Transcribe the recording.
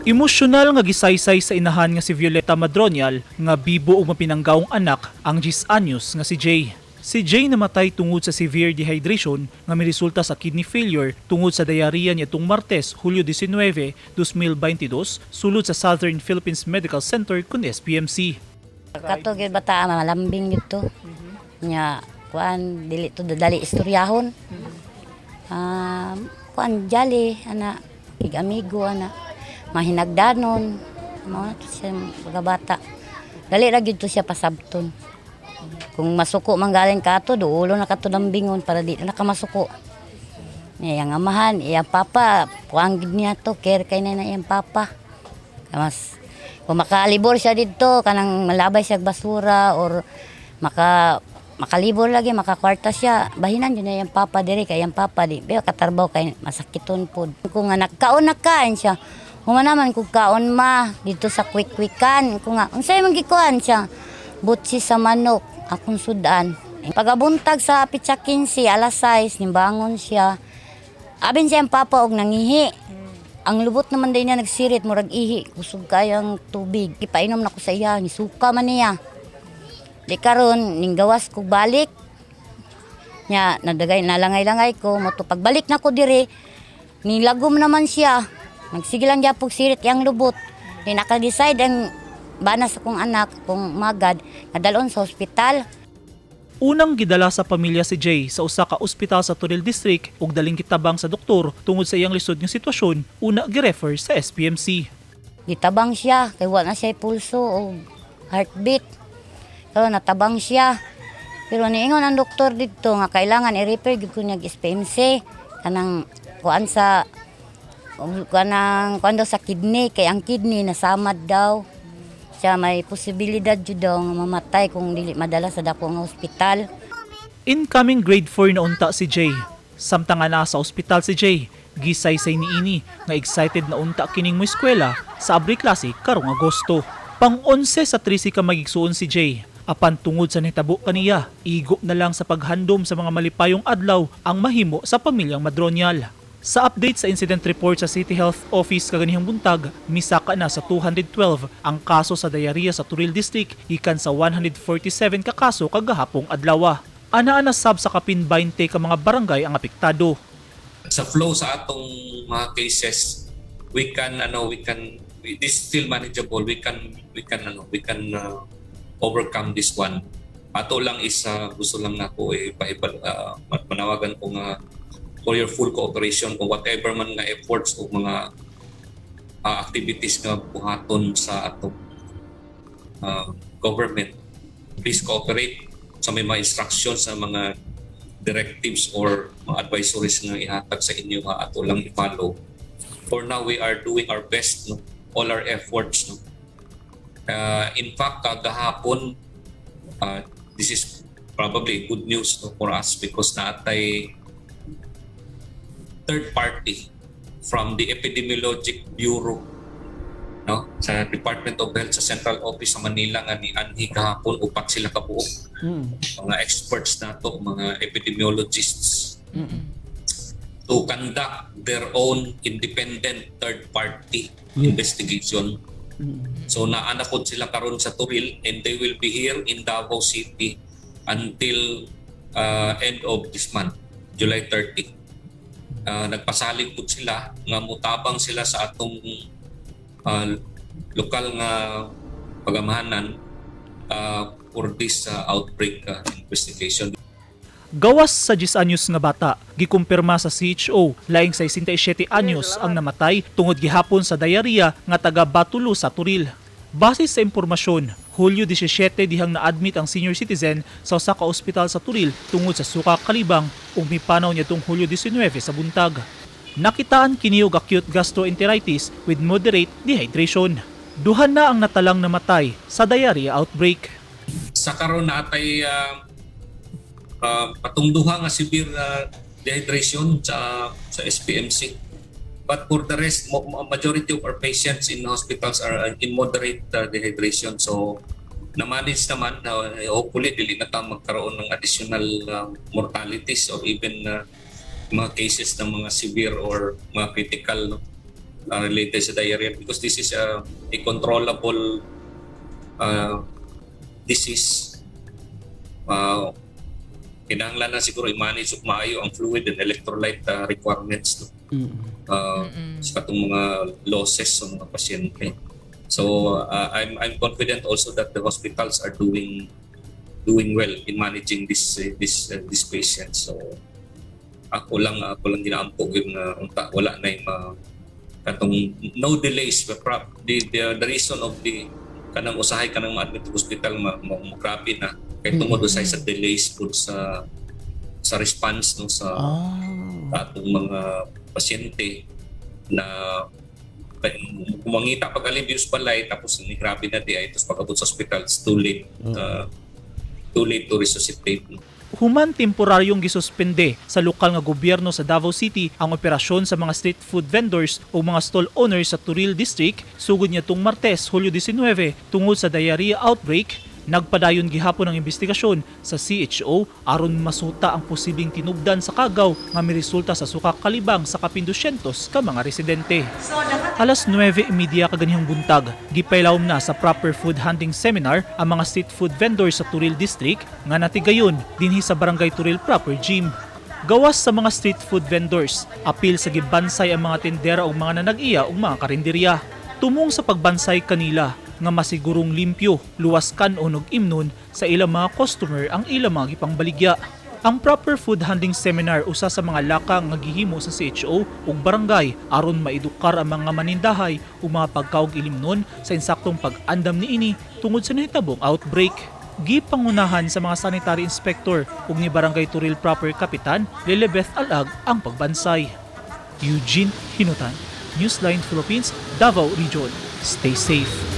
Emosyonal nga gisaysay sa inahan nga si Violeta Madronial nga bibo ug mapinanggaong anak ang 10 anyos nga si Jay. Si Jay namatay tungod sa severe dehydration nga miresulta sa kidney failure tungod sa diarrhea nitong Martes, Hulyo 19, 2022 sulod sa Southern Philippines Medical Center kun SPMC. Kato gyud bata malambing dito. Nya kuan dili to dali istoryahon. Kuan jali ana kig amigo ana mahinagdanon mga siya mga bata. Dali ra gyud to siya pasabton. Kung masuko man galing kato duulo na kato lambingon para di na nakamasuko. Iyang amahan, iyang papa, kuang gid niya to care kay na iyang papa. Mas kung makalibor siya dito kanang malabay siya basura or makalibor lagi makakwarta siya bahinan yun na iyang papa diri kay iyang papa di pero katarbaw kay masakiton pod. Kung nga nagkaon nakain siya Huma naman kung kaon ma dito sa quick-quickan. Kung nga, unsay man gikuan siya. Butsi sa manok, akong sudan. Pagabuntag sa pitsa 15, alas 6, nimbangon siya. Abin siya ang papa og nangihi. Ang lubot naman din niya nagsirit, murag ihi. Kusog kayang tubig. Ipainom na ko sa iya, nisuka man niya. Di karon ning gawas ko balik. Nya, nadagay, nalangay-langay ko. Moto pagbalik na ko dire, nilagom naman siya. Nagsigilan niya pog sirit yang lubot. Di naka-decide ang bana sa kong anak, kung magad, nadalon sa ospital. Unang gidala sa pamilya si Jay sa usa ka ospital sa Toril District ug daling kitabang sa doktor tungod sa iyang lisod nga sitwasyon, una gi-refer sa SPMC. Gitabang siya, kay wala na siya pulso o heartbeat. So natabang siya. Pero niingon ang doktor dito nga kailangan i-refer gyud ko niya SPMC kanang kuan sa kuan daw sa kidney, kay ang kidney nasamad daw. Siya may posibilidad jud daw nga mamatay kung dili madala sa dako nga ospital. Incoming grade 4 na unta si Jay. Samtang nga nasa ospital si Jay, gisaysay niini nga excited na unta kining mo eskwela sa abri klase karong Agosto. Pang-11 sa 13 ka magigsuon si Jay. Apan tungod sa nitabo kaniya, igo na lang sa paghandom sa mga malipayong adlaw ang mahimo sa pamilyang Madronial. Sa update sa incident report sa City Health Office kaganihang buntag, misaka na sa 212 ang kaso sa diarrhea sa Toril District ikan sa 147 ka kaso kagahapong adlaw. Ana-ana sab sa kapin 20 ka mga barangay ang apektado. Sa flow sa atong mga cases, this is still manageable. We can overcome this one. Ato lang is gusto lang nako manawagan ko nga for your full cooperation kung whatever man nga efforts o mga activities nga buhaton sa atong government. Please cooperate sa may mga instructions sa mga directives or mga advisories nga ihatag sa inyo nga ato lang i-follow. For now, we are doing our best, no? All our efforts. No? In fact, kagahapon, this is probably good news, no, for us because naatay third party from the Epidemiologic Bureau, no, sa Department of Health sa Central Office sa Manila nga ni Anhi kahapon upat sila kabuo. Mga experts na to, mga epidemiologists to conduct their own independent third party investigation. So naanapod sila karon sa Toril and they will be here in Davao City until end of this month, July 30. Nagpasalig po sila nga mutabang sila sa atong lokal nga pagamahanan for this outbreak investigation. Gawas sa 10 anyos nga bata, gikumpirma sa CHO, laing 67 anyos ang namatay tungod gihapon sa diarrhea nga taga Batulo sa Toril. Base sa impormasyon, Hulyo 17 dihang na-admit ang senior citizen sa usa ka ospital sa Toril tungod sa suka kalibang ug mipanaw niya tung Hulyo 19 sa buntag. Nakitaan kini og acute gastroenteritis with moderate dehydration. Duhan na ang natalang namatay sa diarrhea outbreak. Sa karon natay patungduha nga severe dehydration sa SPMC. But for the rest, majority of our patients in hospitals are in moderate dehydration. So, na-manage naman, hopefully, dili na tayo magkaroon ng additional mortalities or even mga cases ng mga severe or mga critical. No? related sa diarrhea because this is a controllable disease. Kinahanglan na siguro i-manage ug maayo ang fluid and electrolyte requirements sa katong mga losses sa mga pasyente. So I'm confident also that the hospitals are doing well in managing this patients. So ako lang ginaampog yung unta wala na yung katong no delays. The reason of the kanang usahay kanang ma-admit to hospital grabe na kay tungod sa delays po sa response no sa atong mga pasyente na kumangita pag alibius balay tapos ni grabe na di ay tapos pag-abot sa hospital it's too late to resuscitate. Human temporaryong gisuspende sa lokal nga gobyerno sa Davao City ang operasyon sa mga street food vendors o mga stall owners sa Turil District sugod niadtong Martes, Hulyo 19 tungod sa diarrhea outbreak. Nagpadayon gihapon ang investigasyon sa CHO aron masuta ang posibleng tinubdan sa kagaw nga miresulta sa suka kalibang sa kapin 200 ka mga residente. Alas 9:30 kaganihang buntag, gipailawom na sa proper food handling seminar ang mga street food vendors sa Turil District nga natigayon dinhi sa Barangay Turil Proper Gym. Gawas sa mga street food vendors, apil sa gibansay ang mga tindera o mga nanag-iya o mga karinderya. Tumong sa pagbansay kanila nga masigurong limpyo, luwas kanon og imnon sa ilang mga customer ang ilang mga gipangbaligya. Ang proper food handling seminar usa sa mga laka nga gihimo sa CHO ug barangay aron maedukar ang mga manindahay ug mga pagkaog ilimnon sa insaktong pag-andam niini tungod sa nahitabong outbreak. Gipangunahan sa mga sanitary inspector ug ni Barangay Turil Proper Kapitan Lilibeth Alag ang pagbansay. Eugene Hinutan, Newsline Philippines, Davao Region. Stay safe.